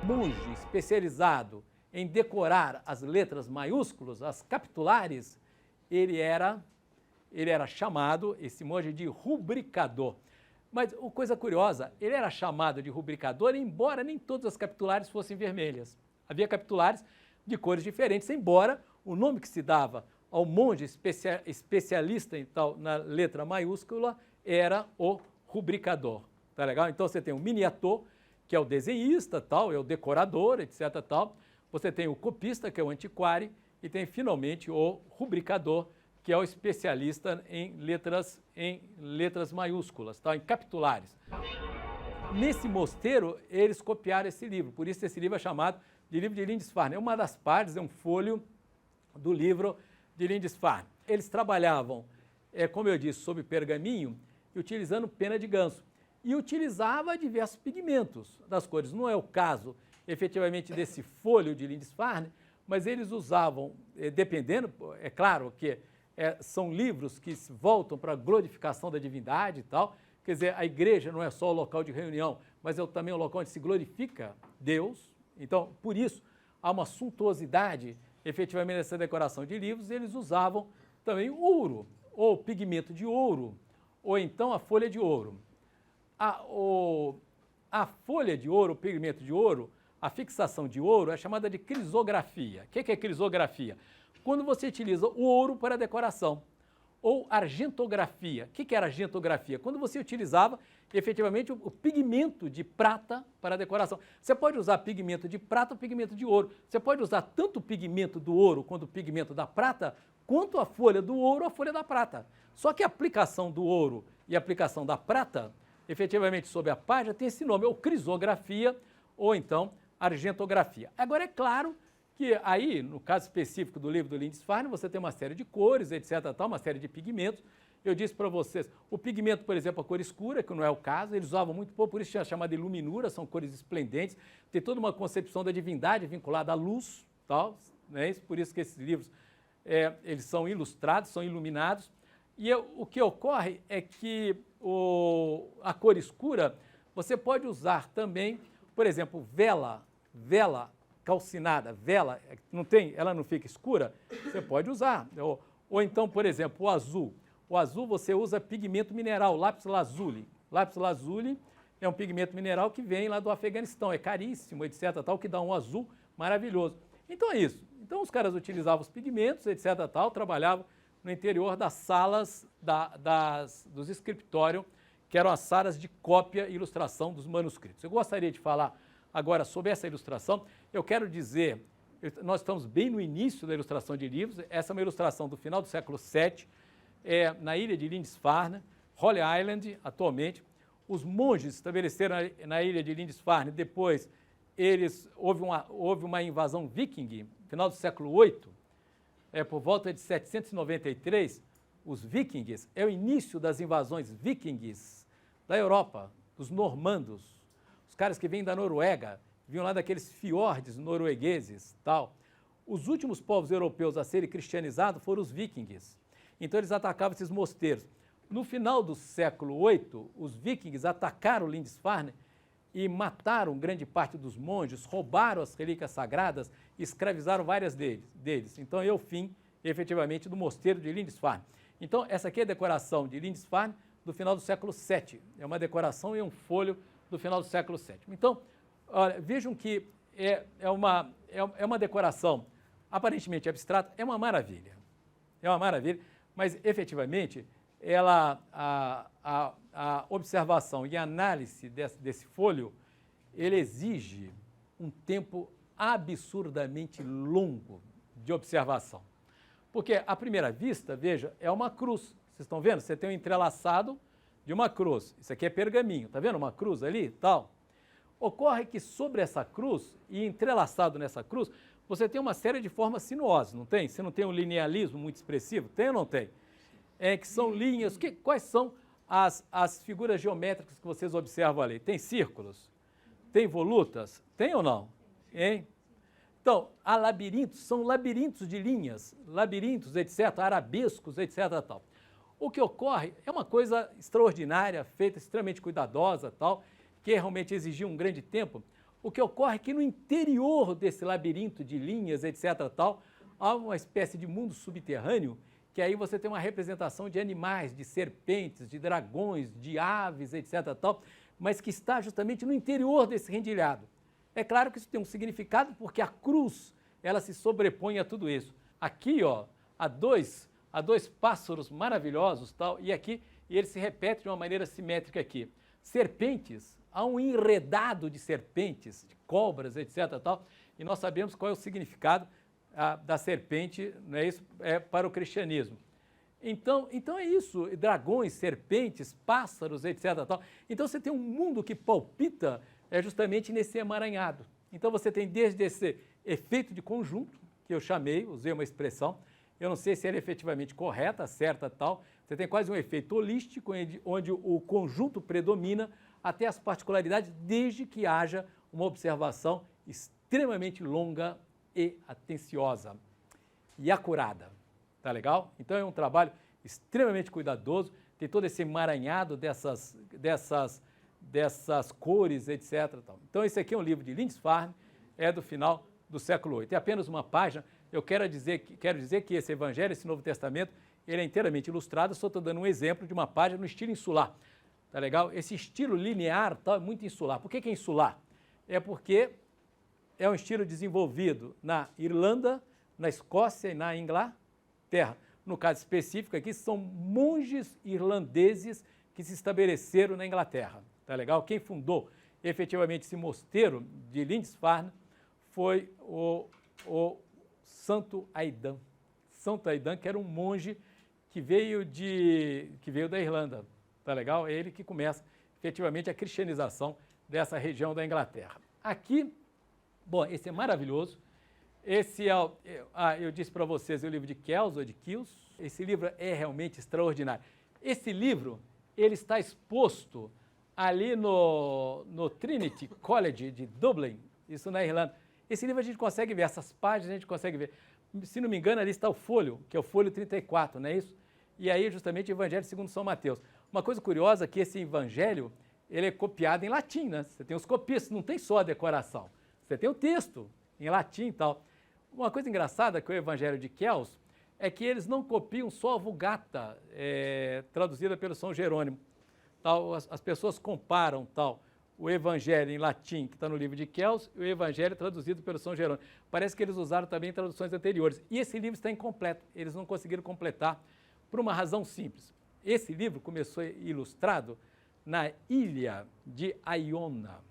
monge especializado em decorar as letras maiúsculas, as capitulares, ele era chamado, esse monge, de rubricador. Mas, coisa curiosa, ele era chamado de rubricador, embora nem todas as capitulares fossem vermelhas. Havia capitulares de cores diferentes, embora o nome que se dava ao monge especialista em tal, na letra maiúscula era o rubricador. Tá legal? Então você tem o miniator, que é o desenhista, tal, é o decorador, etc. Tal. Você tem o copista, que é o antiquário, e tem finalmente o rubricador, que é o especialista em letras maiúsculas, tá? Em capitulares. Nesse mosteiro, eles copiaram esse livro, por isso esse livro é chamado de livro de Lindisfarne. É uma das partes, é um folho do livro de Lindisfarne. Eles trabalhavam, como eu disse, sobre pergaminho e utilizando pena de ganso. E utilizava diversos pigmentos das cores. Não é o caso, efetivamente, desse folho de Lindisfarne, mas eles usavam, dependendo, é claro que são livros que voltam para a glorificação da divindade e tal. Quer dizer, a igreja não é só o local de reunião, mas é também o local onde se glorifica Deus. Então, por isso, há uma suntuosidade, efetivamente, nessa decoração de livros. Eles usavam também ouro, ou pigmento de ouro, ou então a folha de ouro. A folha de ouro, o pigmento de ouro, a fixação de ouro é chamada de crisografia. O que é crisografia? Quando você utiliza o ouro para decoração. Ou argentografia. O que era argentografia? Quando você utilizava, efetivamente, o pigmento de prata para decoração. Você pode usar pigmento de prata ou pigmento de ouro. Você pode usar tanto o pigmento do ouro quanto o pigmento da prata, quanto a folha do ouro ou a folha da prata. Só que a aplicação do ouro e a aplicação da prata, efetivamente, sobre a página, tem esse nome, ou crisografia, ou então argentografia. Agora, é claro que aí, no caso específico do livro do Lindisfarne, você tem uma série de cores, etc., tal, uma série de pigmentos. Eu disse para vocês, o pigmento, por exemplo, a cor escura, que não é o caso, eles usavam muito pouco, por isso é chamada iluminura, são cores esplendentes, tem toda uma concepção da divindade vinculada à luz, tal, né? Por isso que esses livros, eles são ilustrados, são iluminados. E o que ocorre é que a cor escura, você pode usar também, por exemplo, vela calcinada, vela, ela não fica escura, você pode usar. Ou então, por exemplo, o azul. O azul você usa pigmento mineral, lápis lazuli. Lápis lazuli é um pigmento mineral que vem lá do Afeganistão, é caríssimo, etc., tal, que dá um azul maravilhoso. Então é isso. Então os caras utilizavam os pigmentos, etc., tal, trabalhavam no interior das salas dos escritórios, que eram as salas de cópia e ilustração dos manuscritos. Eu gostaria de falar agora sobre essa ilustração. Eu quero dizer, nós estamos bem no início da ilustração de livros. Essa é uma ilustração do final do século VII, na ilha de Lindisfarne, Holy Island, atualmente. Os monges estabeleceram na ilha de Lindisfarne, depois houve uma invasão viking, no final do século VIII, por volta de 793, os vikings, é o início das invasões vikings da Europa, dos normandos, os caras que vêm da Noruega, vinham lá daqueles fiordes noruegueses, tal. Os últimos povos europeus a serem cristianizados foram os vikings. Então eles atacavam esses mosteiros. No final do século VIII, os vikings atacaram Lindisfarne e mataram grande parte dos monges, roubaram as relíquias sagradas e escravizaram várias deles. Então é o fim, efetivamente, do mosteiro de Lindisfarne. Então essa aqui é a decoração de Lindisfarne do final do século VII. É uma decoração e um folho do final do século VII. Então, olha, vejam que é uma decoração aparentemente abstrata, é uma maravilha. É uma maravilha, mas efetivamente a observação e a análise desse folho, ele exige um tempo absurdamente longo de observação. Porque, à primeira vista, veja, é uma cruz. Vocês estão vendo? Você tem um entrelaçado de uma cruz. Isso aqui é pergaminho. Está vendo uma cruz ali? Tal. Ocorre que sobre essa cruz, e entrelaçado nessa cruz, você tem uma série de formas sinuosas, não tem? Você não tem um linealismo muito expressivo? Tem ou não tem? Que são linhas. Quais são as figuras geométricas que vocês observam ali? Tem círculos? Tem volutas? Tem ou não? Hein? Então, há labirintos, são labirintos de linhas, labirintos, etc., arabescos, etc., tal. O que ocorre é uma coisa extraordinária, feita extremamente cuidadosa, tal, que realmente exigiu um grande tempo. O que ocorre é que no interior desse labirinto de linhas, etc., tal, há uma espécie de mundo subterrâneo, que aí você tem uma representação de animais, de serpentes, de dragões, de aves, etc., tal, mas que está justamente no interior desse rendilhado. É claro que isso tem um significado, porque a cruz, ela se sobrepõe a tudo isso. Aqui, ó, há dois pássaros maravilhosos, tal, e aqui, e ele se repete de uma maneira simétrica aqui. Serpentes, há um enredado de serpentes, de cobras, etc., tal, e nós sabemos qual é o significado da serpente, não é isso? É para o cristianismo. Então é isso, dragões, serpentes, pássaros, etc., tal. Então você tem um mundo que palpita justamente nesse emaranhado. Então você tem desde esse efeito de conjunto, que eu chamei, usei uma expressão, eu não sei se ela é efetivamente correta, certa, tal, você tem quase um efeito holístico, onde o conjunto predomina até as particularidades, desde que haja uma observação extremamente longa e atenciosa e acurada. Tá legal? Então é um trabalho extremamente cuidadoso, tem todo esse emaranhado dessas cores, etc. Tal. Então esse aqui é um livro de Lindisfarne, é do final do século VIII. É apenas uma página, eu quero dizer que esse Evangelho, esse Novo Testamento, ele é inteiramente ilustrado, só estou dando um exemplo de uma página no estilo insular. Tá legal? Esse estilo linear tal, é muito insular. Por que é insular? É porque é um estilo desenvolvido na Irlanda, na Escócia e na Inglaterra. No caso específico aqui, são monges irlandeses que se estabeleceram na Inglaterra. Tá legal? Quem fundou efetivamente esse mosteiro de Lindisfarne foi o Santo Aidan. Santo Aidan, que era um monge que veio da Irlanda. Tá legal? É ele que começa efetivamente a cristianização dessa região da Inglaterra. Aqui, bom, esse é maravilhoso. Esse eu disse para vocês, é o livro de Kells, ou de Kills. Esse livro é realmente extraordinário. Esse livro, ele está exposto ali no Trinity College de Dublin, isso na Irlanda. Esse livro a gente consegue ver, essas páginas a gente consegue ver. Se não me engano, ali está o folho, que é o folho 34, não é isso? E aí, justamente, o Evangelho segundo São Mateus. Uma coisa curiosa é que esse Evangelho, ele é copiado em latim, né? Você tem os copistas, não tem só a decoração. Você tem o texto em latim e tal. Uma coisa engraçada com o Evangelho de Kells é que eles não copiam só a Vulgata, traduzida pelo São Jerônimo. Tal, as pessoas comparam tal, o Evangelho em latim, que está no livro de Kells, e o Evangelho traduzido pelo São Jerônimo. Parece que eles usaram também traduções anteriores. E esse livro está incompleto, eles não conseguiram completar por uma razão simples. Esse livro começou ilustrado na ilha de Iona.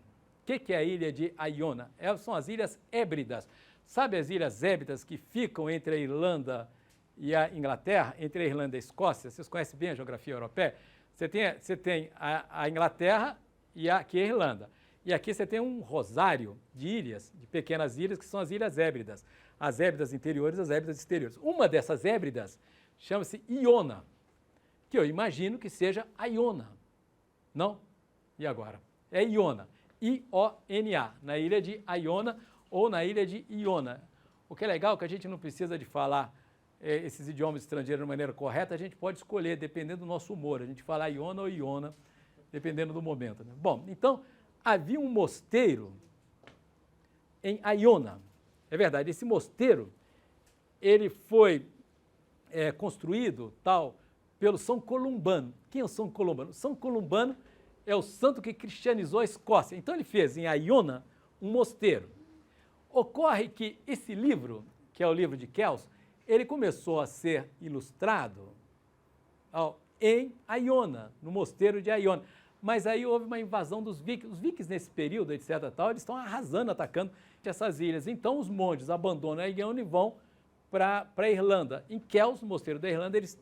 O que é a ilha de Iona? São as Ilhas Hébridas. Sabe as Ilhas Hébridas que ficam entre a Irlanda e a Inglaterra, entre a Irlanda e a Escócia? Vocês conhecem bem a geografia europeia? Você tem a Inglaterra e aqui a Irlanda. E aqui você tem um rosário de ilhas, de pequenas ilhas, que são as Ilhas Hébridas. As Hébridas interiores e as Hébridas exteriores. Uma dessas Hébridas chama-se Iona, que eu imagino que seja Iona. Não? E agora? É Iona. I-O-N-A, na ilha de Iona ou na ilha de Iona. O que é legal é que a gente não precisa de falar esses idiomas estrangeiros de maneira correta, a gente pode escolher, dependendo do nosso humor. A gente fala Iona ou Iona, dependendo do momento. Né? Bom, então, havia um mosteiro em Iona. É verdade, esse mosteiro, ele foi construído tal pelo São Columbano. Quem é o São Columbano? São Columbano é o santo que cristianizou a Escócia. Então ele fez em Iona um mosteiro. Ocorre que esse livro, que é o livro de Kells, ele começou a ser ilustrado em Iona, no mosteiro de Iona. Mas aí houve uma invasão dos vikings. Os vikings nesse período, etc., tal, eles estão arrasando, atacando essas ilhas. Então os monges abandonam a Iona e vão para a Irlanda. Em Kells, no mosteiro da Irlanda, eles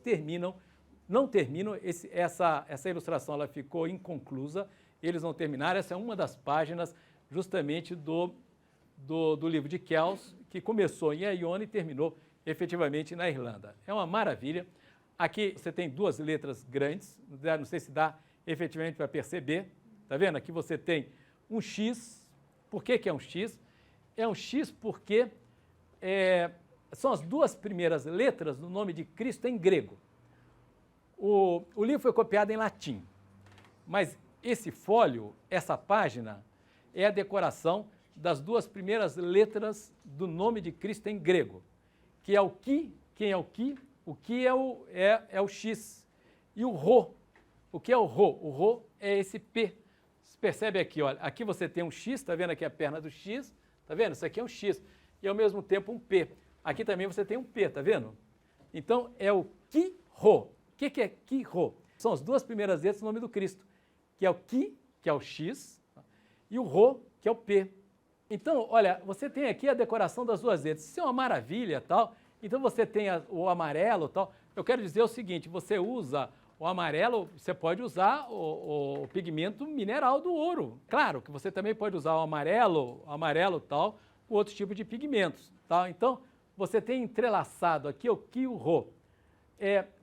não terminam, essa ilustração ela ficou inconclusa, eles não terminaram, essa é uma das páginas justamente do livro de Kells, que começou em Iona e terminou efetivamente na Irlanda. É uma maravilha. Aqui você tem duas letras grandes, não sei se dá efetivamente para perceber, tá vendo? Aqui você tem um X. Por que é um X? É um X porque são as duas primeiras letras do nome de Cristo em grego. O livro foi copiado em latim, mas esse folho, essa página, é a decoração das duas primeiras letras do nome de Cristo em grego, que é o Ki. Quem é o Ki? O Ki é o X. E o Rho. O que é o Rho? O Rho é esse P. Você percebe aqui, olha, aqui você tem um X, está vendo aqui a perna do X? Está vendo? Isso aqui é um X. E ao mesmo tempo um P. Aqui também você tem um P, está vendo? Então é o Ki-Rho. O que é Ki-Rho? São as duas primeiras letras do nome do Cristo, que é o Ki, que é o X, e o Rho, que é o P. Então, olha, você tem aqui a decoração das duas letras. Isso é uma maravilha, tal. Então você tem o amarelo, tal. Eu quero dizer o seguinte, você usa o amarelo, você pode usar o pigmento mineral do ouro. Claro que você também pode usar o amarelo tal, com outros tipos de pigmentos. Tá? Então, você tem entrelaçado aqui o Ki e o Rho.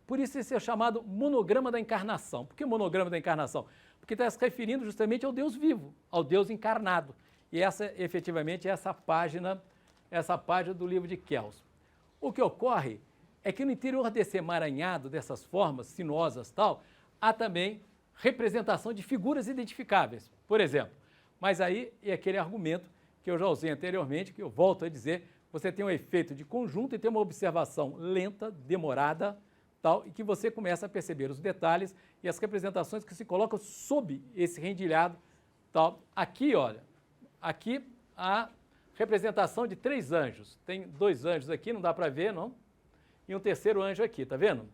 Por isso esse é chamado monograma da encarnação. Por que monograma da encarnação? Porque está se referindo justamente ao Deus vivo, ao Deus encarnado. E essa, efetivamente, é essa página do livro de Kelso. O que ocorre é que no interior desse emaranhado, dessas formas sinuosas tal, há também representação de figuras identificáveis, por exemplo. Mas aí é aquele argumento que eu já usei anteriormente, que eu volto a dizer, você tem um efeito de conjunto e tem uma observação lenta, demorada, tal, e que você começa a perceber os detalhes e as representações que se colocam sob esse rendilhado, tal. Aqui, olha, aqui a representação de 3 anjos. Tem 2 anjos aqui, não dá para ver, não? E um terceiro anjo aqui, tá vendo?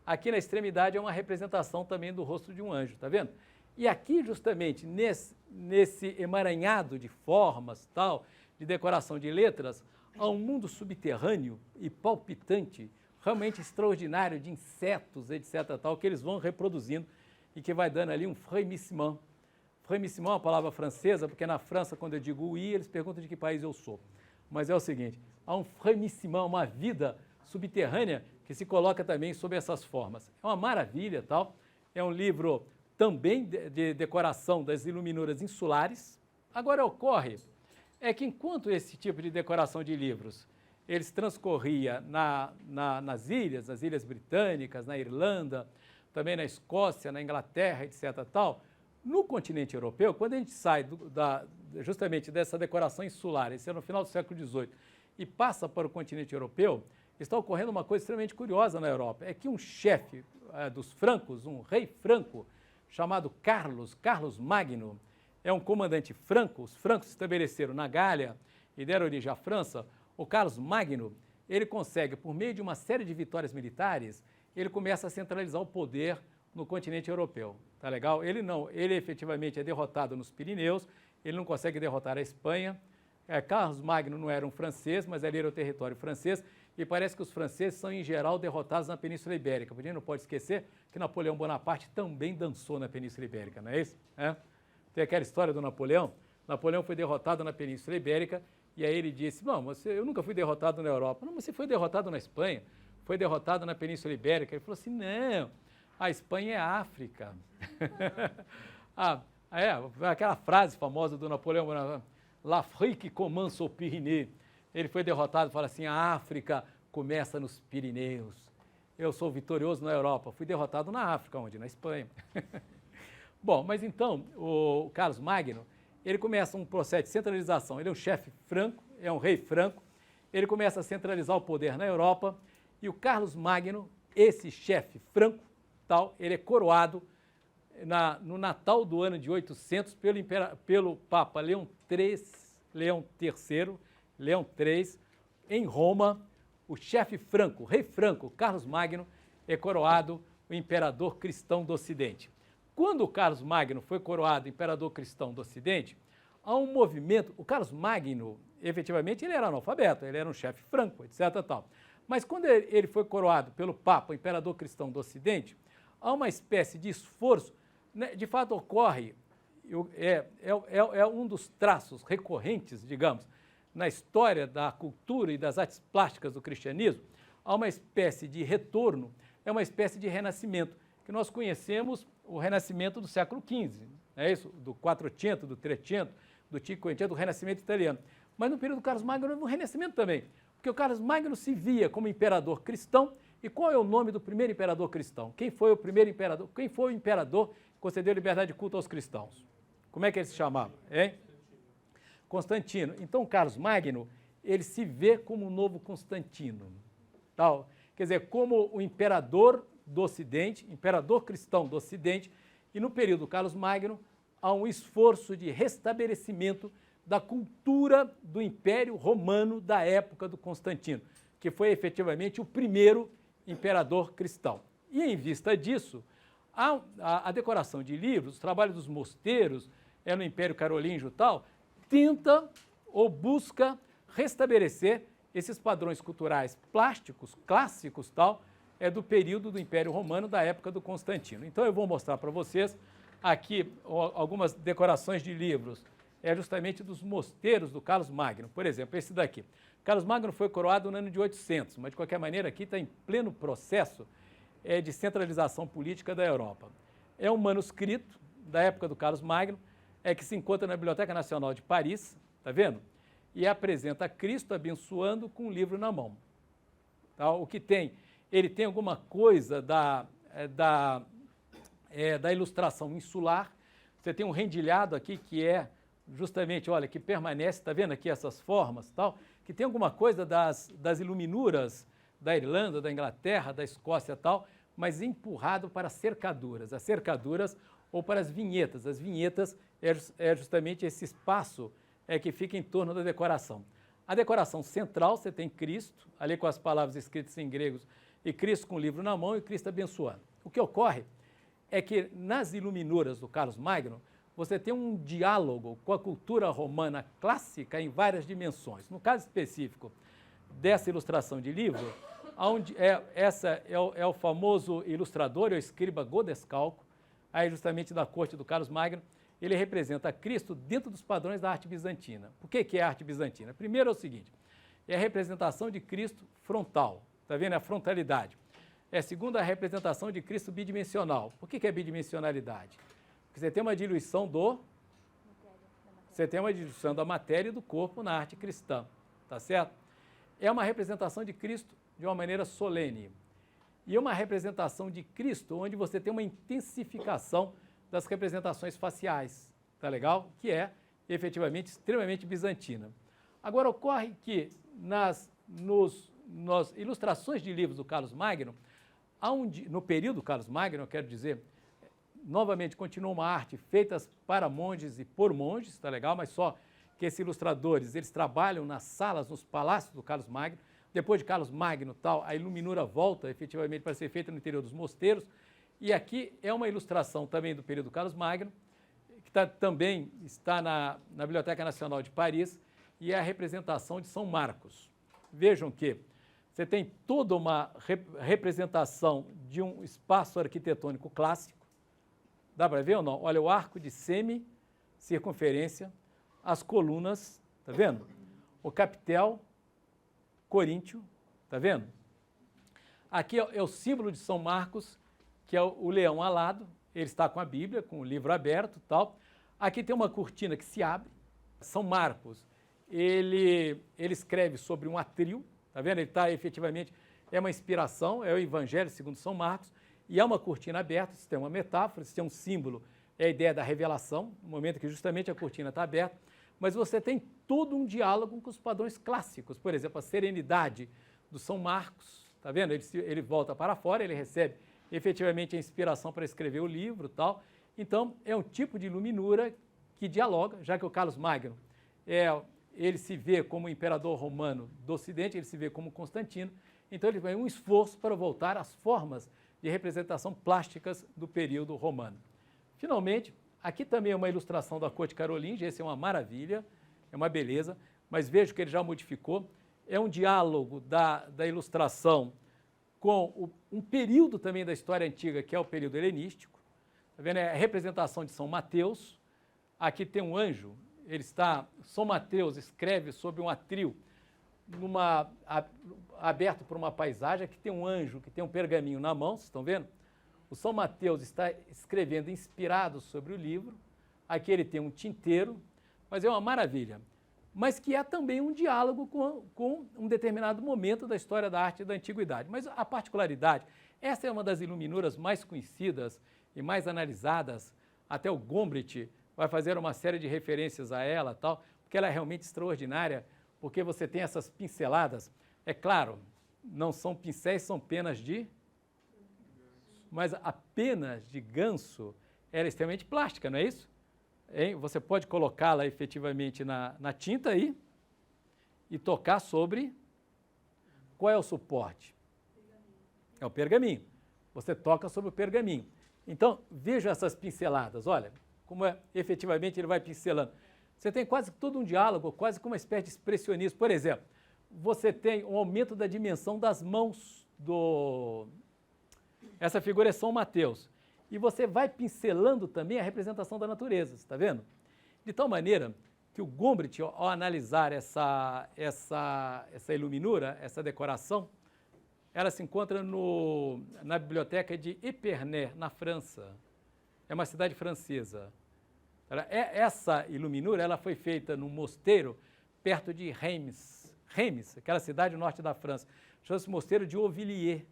Aqui na extremidade é uma representação também do rosto de um anjo, tá vendo? E aqui, justamente, nesse emaranhado de formas, tal, de decoração de letras, há um mundo subterrâneo e palpitante, realmente extraordinário, de insetos, etc., tal, que eles vão reproduzindo e que vai dando ali um frémissement. Frémissement é uma palavra francesa, porque na França, quando eu digo oui, eles perguntam de que país eu sou. Mas é o seguinte, há um frémissement, uma vida subterrânea que se coloca também sob essas formas. É uma maravilha, tal. É um livro também de decoração das iluminuras insulares. Agora ocorre é que enquanto esse tipo de decoração de livros eles transcorria nas ilhas britânicas, na Irlanda, também na Escócia, na Inglaterra, etc., tal, no continente europeu, quando a gente sai justamente dessa decoração insular, isso é no final do século XVIII, e passa para o continente europeu, está ocorrendo uma coisa extremamente curiosa na Europa. É que um chefe dos francos, um rei franco, chamado Carlos Magno, é um comandante franco. Os francos se estabeleceram na Gália e deram origem à França. O Carlos Magno, ele consegue, por meio de uma série de vitórias militares, ele começa a centralizar o poder no continente europeu. Tá legal? Ele efetivamente é derrotado nos Pirineus, ele não consegue derrotar a Espanha. Carlos Magno não era um francês, mas ali era o território francês, e parece que os franceses são, em geral, derrotados na Península Ibérica. A gente não pode esquecer que Napoleão Bonaparte também dançou na Península Ibérica, não é isso? Tem aquela história do Napoleão. Napoleão foi derrotado na Península Ibérica, e aí ele disse, não, eu nunca fui derrotado na Europa. Não, mas você foi derrotado na Espanha, foi derrotado na Península Ibérica. Ele falou assim, não, a Espanha é a África. Aquela frase famosa do Napoleão Bonaparte, l'Afrique commence aux Pyrénées. Ele foi derrotado e fala assim, a África começa nos Pirineus. Eu sou vitorioso na Europa, fui derrotado na África, onde? Na Espanha. Bom, mas então, o Carlos Magno, ele começa um processo de centralização. Ele é um chefe franco, é um rei franco, ele começa a centralizar o poder na Europa, e o Carlos Magno, esse chefe franco, tal, ele é coroado no Natal do ano de 800 pelo Papa Leão III, em Roma. O chefe franco, o rei franco, Carlos Magno, é coroado o imperador cristão do Ocidente. Quando o Carlos Magno foi coroado imperador cristão do Ocidente, há um movimento. O Carlos Magno, efetivamente, ele era analfabeto, ele era um chefe franco, etc. Tal. Mas quando ele foi coroado pelo Papa, imperador cristão do Ocidente, há uma espécie de esforço, né, de fato ocorre, é um dos traços recorrentes, digamos, na história da cultura e das artes plásticas do cristianismo, há uma espécie de retorno, é uma espécie de renascimento, que nós conhecemos o renascimento do século XV, é isso? Do Quattrocento, do Trecento, do Cinquecento, do renascimento italiano. Mas no período do Carlos Magno houve um renascimento também, porque o Carlos Magno se via como imperador cristão. E qual é o nome do primeiro imperador cristão? Quem foi o primeiro imperador? Quem foi o imperador que concedeu liberdade de culto aos cristãos? Como é que ele se chamava? Hein? Constantino. Então, Carlos Magno, ele se vê como um novo Constantino. Tal. Quer dizer, como o imperador do Ocidente, imperador cristão do Ocidente, e no período do Carlos Magno, há um esforço de restabelecimento da cultura do Império Romano da época do Constantino, que foi efetivamente o primeiro imperador cristão. E em vista disso, a decoração de livros, o trabalho dos mosteiros, no Império Carolíngio e tal, tenta ou busca restabelecer esses padrões culturais plásticos, clássicos, tal, do período do Império Romano, da época do Constantino. Então eu vou mostrar para vocês aqui algumas decorações de livros, justamente dos mosteiros do Carlos Magno. Por exemplo, esse daqui. Carlos Magno foi coroado no ano de 800, mas de qualquer maneira aqui está em pleno processo de centralização política da Europa. É um manuscrito da época do Carlos Magno, que se encontra na Biblioteca Nacional de Paris, está vendo? E apresenta Cristo abençoando com um livro na mão. Tá? O que tem? Ele tem alguma coisa da ilustração insular. Você tem um rendilhado aqui que é justamente, olha, que permanece, está vendo aqui essas formas, tal, que tem alguma coisa das iluminuras da Irlanda, da Inglaterra, da Escócia, tal, mas empurrado para cercaduras, as cercaduras ou para as vinhetas. As vinhetas é justamente esse espaço que fica em torno da decoração. A decoração central, você tem Cristo, ali com as palavras escritas em grego, e Cristo com o livro na mão e Cristo abençoando. O que ocorre é que nas iluminuras do Carlos Magno, você tem um diálogo com a cultura romana clássica em várias dimensões. No caso específico dessa ilustração de livro, onde é o famoso ilustrador, o escriba Godescalco, aí justamente da corte do Carlos Magno. Ele representa Cristo dentro dos padrões da arte bizantina. Por que é a arte bizantina? Primeiro é o seguinte, é a representação de Cristo frontal, está vendo? A frontalidade. Segundo, a representação de Cristo bidimensional. Por que é bidimensionalidade? Porque você tem uma diluição da matéria e do corpo na arte cristã, tá certo? É uma representação de Cristo de uma maneira solene. E é uma representação de Cristo onde você tem uma intensificação das representações faciais, tá legal? Que é, efetivamente, extremamente bizantina. Agora, ocorre que nas ilustrações de livros do Carlos Magno, no período do Carlos Magno, eu quero dizer, novamente, continua uma arte feita para monges e por monges, tá legal? Mas só que esses ilustradores, eles trabalham nas salas, nos palácios do Carlos Magno. Depois de Carlos Magno, tal, a iluminura volta, efetivamente, para ser feita no interior dos mosteiros. E aqui é uma ilustração também do período Carlos Magno, que também está na Biblioteca Nacional de Paris, e é a representação de São Marcos. Vejam que você tem toda uma representação de um espaço arquitetônico clássico. Dá para ver ou não? Olha, o arco de semicircunferência, as colunas, tá vendo? O capitel coríntio, tá vendo? Aqui é o símbolo de São Marcos, que é o leão alado, ele está com a Bíblia, com o livro aberto, tal. Aqui tem uma cortina que se abre. São Marcos, ele escreve sobre um atril, tá vendo? Ele está efetivamente, é uma inspiração, é o Evangelho segundo São Marcos, e é uma cortina aberta, isso tem uma metáfora, isso tem um símbolo, é a ideia da revelação, no momento que justamente a cortina está aberta, mas você tem todo um diálogo com os padrões clássicos, por exemplo, a serenidade do São Marcos, tá vendo? Ele volta para fora, ele recebe efetivamente a inspiração para escrever o livro, tal. Então, é um tipo de iluminura que dialoga, já que o Carlos Magno, ele se vê como imperador romano do Ocidente, ele se vê como Constantino, então ele tem um esforço para voltar às formas de representação plásticas do período romano. Finalmente, aqui também é uma ilustração da corte carolíngia, esse é uma maravilha, é uma beleza, mas vejo que ele já modificou, é um diálogo da ilustração com um período também da história antiga, que é o período helenístico. Está vendo? É a representação de São Mateus. Aqui tem um anjo, São Mateus escreve sobre um atril, aberto por uma paisagem. Aqui tem um anjo que tem um pergaminho na mão, vocês estão vendo? O São Mateus está escrevendo inspirado sobre o livro. Aqui ele tem um tinteiro, mas é uma maravilha. Mas que é também um diálogo com um determinado momento da história da arte da antiguidade. Mas a particularidade, essa é uma das iluminuras mais conhecidas e mais analisadas, até o Gombrich vai fazer uma série de referências a ela, tal, porque ela é realmente extraordinária, porque você tem essas pinceladas. É claro, não são pincéis, são penas de... Mas a pena de ganso era extremamente plástica, não é isso? Hein? Você pode colocá-la efetivamente na tinta aí e tocar sobre... Qual é o suporte? É o pergaminho. Você toca sobre o pergaminho. Então, veja essas pinceladas, olha, como efetivamente ele vai pincelando. Você tem quase todo um diálogo, quase como uma espécie de expressionismo. Por exemplo, você tem um aumento da dimensão das mãos do... Essa figura é São Mateus. E você vai pincelando também a representação da natureza, está vendo? De tal maneira que o Gombrich, ao analisar essa iluminura, essa decoração, ela se encontra na biblioteca de Épernay, na França. É uma cidade francesa. Essa iluminura ela foi feita num mosteiro perto de Reims. Reims, aquela cidade no norte da França. Chama-se Mosteiro de Auvilliers,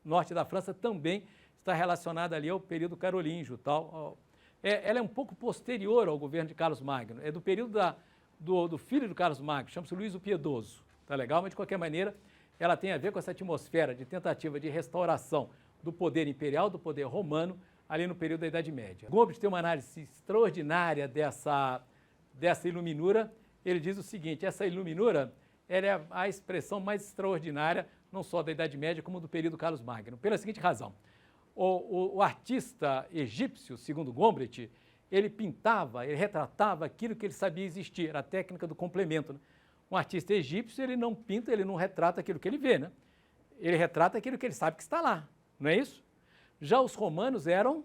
norte da França, também está relacionada ali ao período carolíngio. Tal. Ela é um pouco posterior ao governo de Carlos Magno. É do período do filho do Carlos Magno, chama-se Luís o Piedoso. Tá legal? Mas, de qualquer maneira, ela tem a ver com essa atmosfera de tentativa de restauração do poder imperial, do poder romano, ali no período da Idade Média. Gombrich tem uma análise extraordinária dessa iluminura. Ele diz o seguinte, essa iluminura ela é a expressão mais extraordinária, não só da Idade Média, como do período Carlos Magno, pela seguinte razão. O artista egípcio, segundo Gombrich, ele pintava, ele retratava aquilo que ele sabia existir, era a técnica do complemento. Né? Um artista egípcio, ele não pinta, ele não retrata aquilo que ele vê, né? Ele retrata aquilo que ele sabe que está lá, não é isso? Já os romanos eram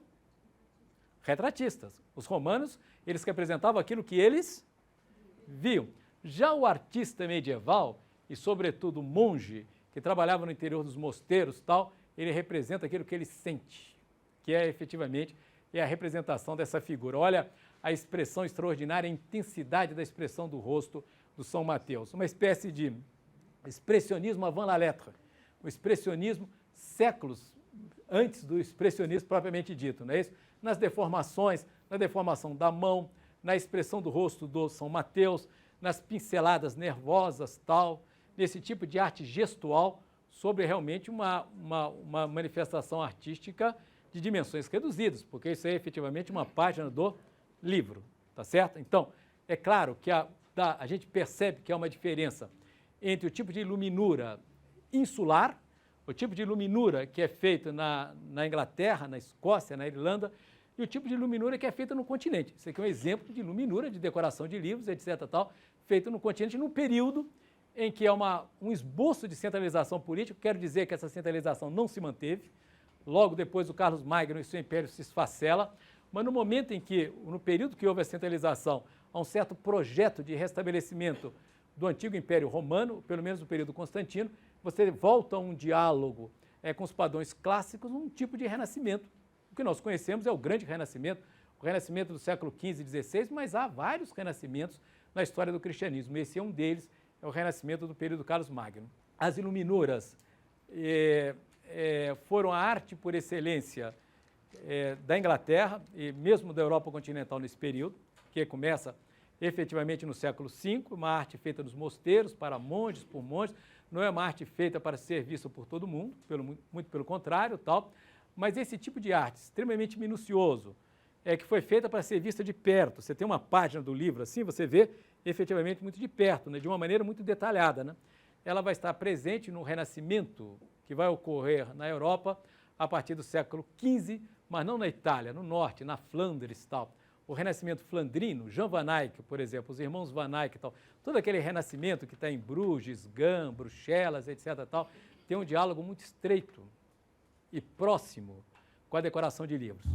retratistas. Os romanos, eles representavam aquilo que eles viam. Já o artista medieval, e sobretudo o monge, que trabalhava no interior dos mosteiros, tal, ele representa aquilo que ele sente, que é efetivamente a representação dessa figura. Olha a expressão extraordinária, a intensidade da expressão do rosto do São Mateus. Uma espécie de expressionismo avant la lettre, o expressionismo séculos antes do expressionismo propriamente dito, não é isso? Nas deformações, na deformação da mão, na expressão do rosto do São Mateus, nas pinceladas nervosas, tal, nesse tipo de arte gestual sobre realmente uma manifestação artística de dimensões reduzidas, porque isso é efetivamente uma página do livro, tá certo? Então, é claro que a gente percebe que há uma diferença entre o tipo de iluminura insular, o tipo de iluminura que é feita na Inglaterra, na Escócia, na Irlanda, e o tipo de iluminura que é feita no continente. Isso aqui é um exemplo de iluminura, de decoração de livros, etc., tal, feita no continente, num período em que é um esboço de centralização política. Quero dizer que essa centralização não se manteve. Logo depois do Carlos Magno e seu império se esfacela, mas no momento em que, no período que houve a centralização, há um certo projeto de restabelecimento do antigo Império Romano, pelo menos no período Constantino, você volta a um diálogo com os padrões clássicos, um tipo de renascimento. O que nós conhecemos é o grande renascimento, o renascimento do século XV e XVI, mas há vários renascimentos na história do cristianismo. Esse é um deles, é o renascimento do período Carlos Magno. As iluminuras foram a arte por excelência da Inglaterra e mesmo da Europa continental nesse período, que começa efetivamente no século V, uma arte feita nos mosteiros, para monges, por monges, não é uma arte feita para ser vista por todo mundo, muito pelo contrário, tal, mas esse tipo de arte extremamente minucioso, que foi feita para ser vista de perto. Você tem uma página do livro assim, você vê efetivamente muito de perto, né, de uma maneira muito detalhada, né? Ela vai estar presente no Renascimento, que vai ocorrer na Europa a partir do século XV, mas não na Itália, no norte, na Flandres e tal. O Renascimento flandrino, Jan van Eyck, por exemplo, os irmãos van Eyck e tal, todo aquele renascimento que está em Bruges, Gand, Bruxelas, etc. tal, tem um diálogo muito estreito e próximo com a decoração de livros.